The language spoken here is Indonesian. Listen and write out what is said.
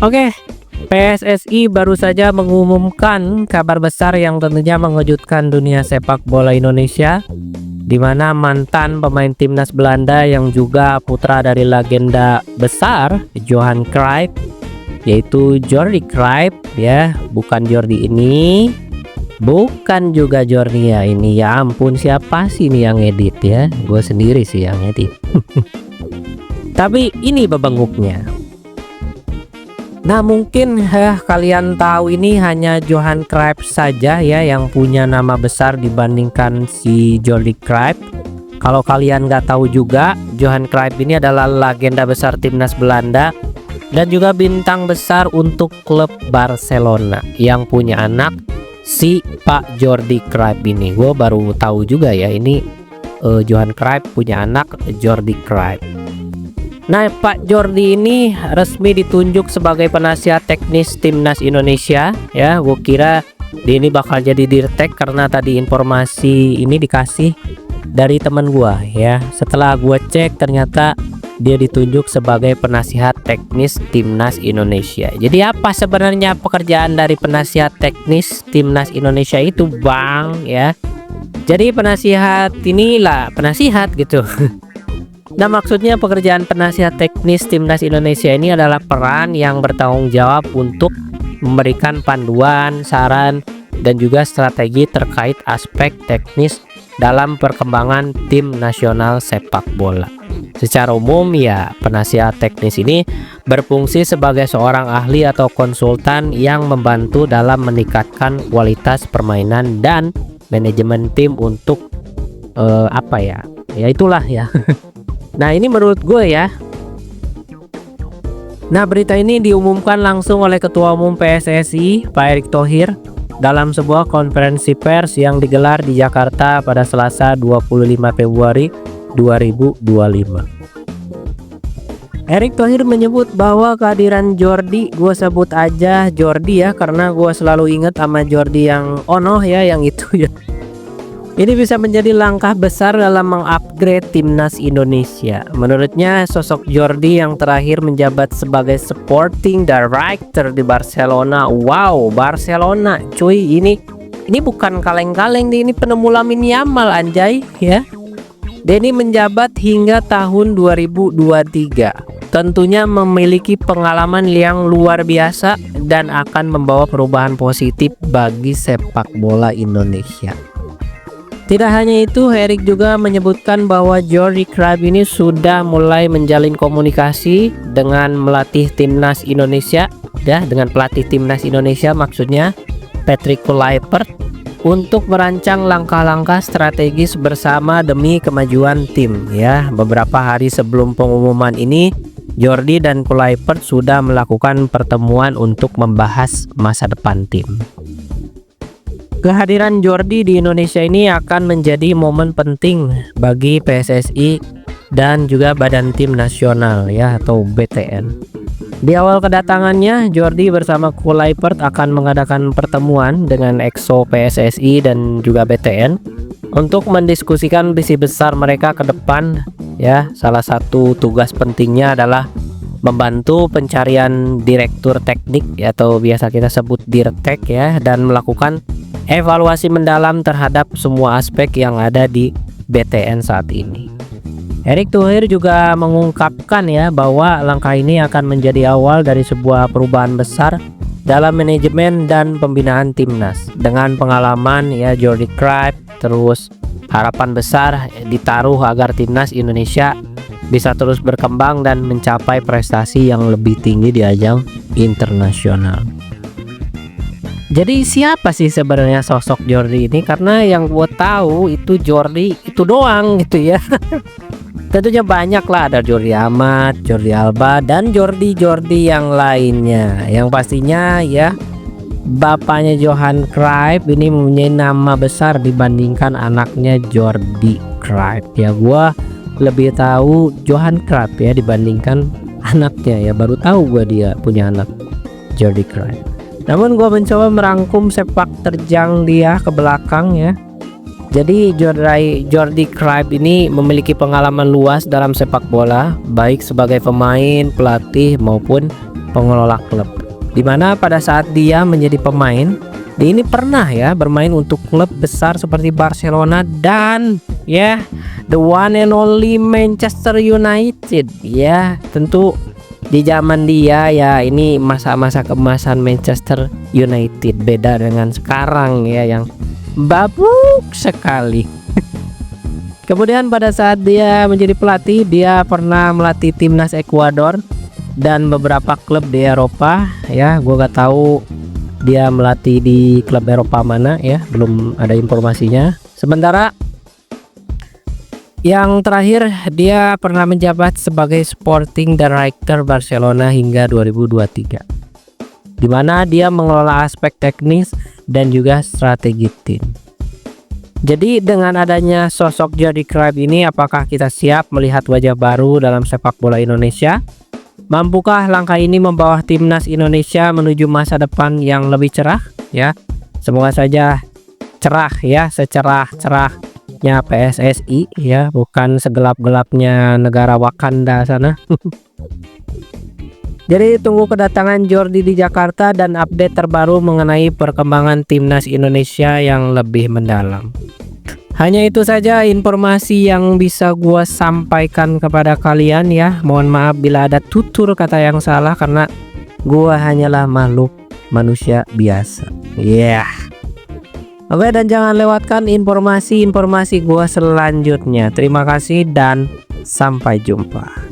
Oke, PSSI baru saja mengumumkan kabar besar yang tentunya mengejutkan dunia sepak bola Indonesia, di mana mantan pemain timnas Belanda yang juga putra dari legenda besar Johan Cruyff, yaitu Jordi Cruyff ya, bukan Jordi ini, bukan juga Jordi ya ini, ya ampun, siapa sih ini yang edit ya? Gue sendiri sih yang edit. Tapi ini bebenguknya. Nah, mungkin kalian tahu ini hanya Johan Cruyff saja ya yang punya nama besar dibandingkan si Jordi Cruyff. Kalau kalian nggak tahu juga, Johan Cruyff ini adalah legenda besar timnas Belanda dan juga bintang besar untuk klub Barcelona yang punya anak si Pak Jordi Cruyff ini. Gue baru tahu juga ya ini Johan Cruyff punya anak Jordi Cruyff. Nah, Pak Jordi ini resmi ditunjuk sebagai penasihat teknis timnas Indonesia ya. Gue kira dia ini bakal jadi dirtek karena tadi informasi ini dikasih dari teman gue ya. Setelah gue cek ternyata dia ditunjuk sebagai penasihat teknis timnas Indonesia. Jadi apa sebenarnya pekerjaan dari penasihat teknis timnas Indonesia itu, Bang ya? Jadi penasihat inilah penasihat gitu. Nah, maksudnya pekerjaan penasihat teknis timnas Indonesia ini adalah peran yang bertanggung jawab untuk memberikan panduan, saran, dan juga strategi terkait aspek teknis dalam perkembangan tim nasional sepak bola. Secara umum ya, penasihat teknis ini berfungsi sebagai seorang ahli atau konsultan yang membantu dalam meningkatkan kualitas permainan dan manajemen tim untuk apa ya? Ya itulah ya. Nah, ini menurut gue ya. Nah, berita ini diumumkan langsung oleh Ketua Umum PSSI Pak Erick Thohir dalam sebuah konferensi pers yang digelar di Jakarta pada Selasa 25 Februari 2025. Erick Thohir menyebut bahwa kehadiran Jordi, gue sebut aja Jordi ya karena gue selalu inget sama Jordi yang Ono ya, yang itu ya. Ini bisa menjadi langkah besar dalam mengupgrade timnas Indonesia. Menurutnya, sosok Jordi yang terakhir menjabat sebagai sporting director di Barcelona. Wow, Barcelona, cuy, ini bukan kaleng-kaleng, ini penemu Lamine Yamal anjay ya. Denny menjabat hingga tahun 2023. Tentunya memiliki pengalaman yang luar biasa dan akan membawa perubahan positif bagi sepak bola Indonesia. Tidak hanya itu, Erick juga menyebutkan bahwa Jordi Cruyff ini sudah mulai menjalin komunikasi dengan melatih timnas Indonesia, ya, dengan pelatih timnas Indonesia maksudnya Patrick Kluivert untuk merancang langkah-langkah strategis bersama demi kemajuan tim. Ya, beberapa hari sebelum pengumuman ini, Jordi dan Kluivert sudah melakukan pertemuan untuk membahas masa depan tim. Kehadiran Jordi di Indonesia ini akan menjadi momen penting bagi PSSI dan juga Badan Tim Nasional ya atau BTN. Di awal kedatangannya, Jordi bersama Kluivert akan mengadakan pertemuan dengan EXO PSSI dan juga BTN untuk mendiskusikan visi besar mereka ke depan ya. Salah satu tugas pentingnya adalah membantu pencarian direktur teknik atau biasa kita sebut dirtek ya, dan melakukan evaluasi mendalam terhadap semua aspek yang ada di BTN saat ini. Erick Thohir juga mengungkapkan ya bahwa langkah ini akan menjadi awal dari sebuah perubahan besar dalam manajemen dan pembinaan timnas. Dengan pengalaman ya Jordi Cruyff, terus harapan besar ditaruh agar timnas Indonesia bisa terus berkembang dan mencapai prestasi yang lebih tinggi di ajang internasional. Jadi siapa sih sebenarnya sosok Jordi ini? Karena yang gue tahu itu Jordi itu doang gitu ya. Tentunya banyak lah, ada Jordi Amat, Jordi Alba, dan Jordi yang lainnya. Yang pastinya ya bapaknya Johan Cruyff ini mempunyai nama besar dibandingkan anaknya Jordi Cruyff. Ya, gue lebih tahu Johan Cruyff ya dibandingkan anaknya ya. Baru tahu gue dia punya anak Jordi Cruyff. Namun gue mencoba merangkum sepak terjang dia ke belakang ya. Jadi Jordi Cruyff ini memiliki pengalaman luas dalam sepak bola, baik sebagai pemain, pelatih maupun pengelola klub. Dimana pada saat dia menjadi pemain, dia ini pernah ya bermain untuk klub besar seperti Barcelona dan ya the one and only Manchester United. Ya tentu di zaman dia ya ini masa-masa keemasan Manchester United, beda dengan sekarang ya yang babuk sekali. Kemudian pada saat dia menjadi pelatih, dia pernah melatih timnas Ekuador dan beberapa klub di Eropa ya. Gua gak tahu dia melatih di klub Eropa mana ya, belum ada informasinya. Sementara yang terakhir, dia pernah menjabat sebagai Sporting Director Barcelona hingga 2023, di mana dia mengelola aspek teknis dan juga strategi tim. Jadi dengan adanya sosok Jordi Cruyff ini, apakah kita siap melihat wajah baru dalam sepak bola Indonesia? Mampukah langkah ini membawa timnas Indonesia menuju masa depan yang lebih cerah? Ya, semoga saja cerah ya, secerah-cerahnya PSSI ya, bukan segelap-gelapnya negara Wakanda sana. Jadi tunggu kedatangan Jordi di Jakarta dan update terbaru mengenai perkembangan timnas Indonesia yang lebih mendalam. Hanya itu saja informasi yang bisa gua sampaikan kepada kalian ya. Mohon maaf bila ada tutur kata yang salah karena gua hanyalah makhluk manusia biasa. Ya. Yeah. Oke, dan jangan lewatkan informasi-informasi gua selanjutnya. Terima kasih dan sampai jumpa.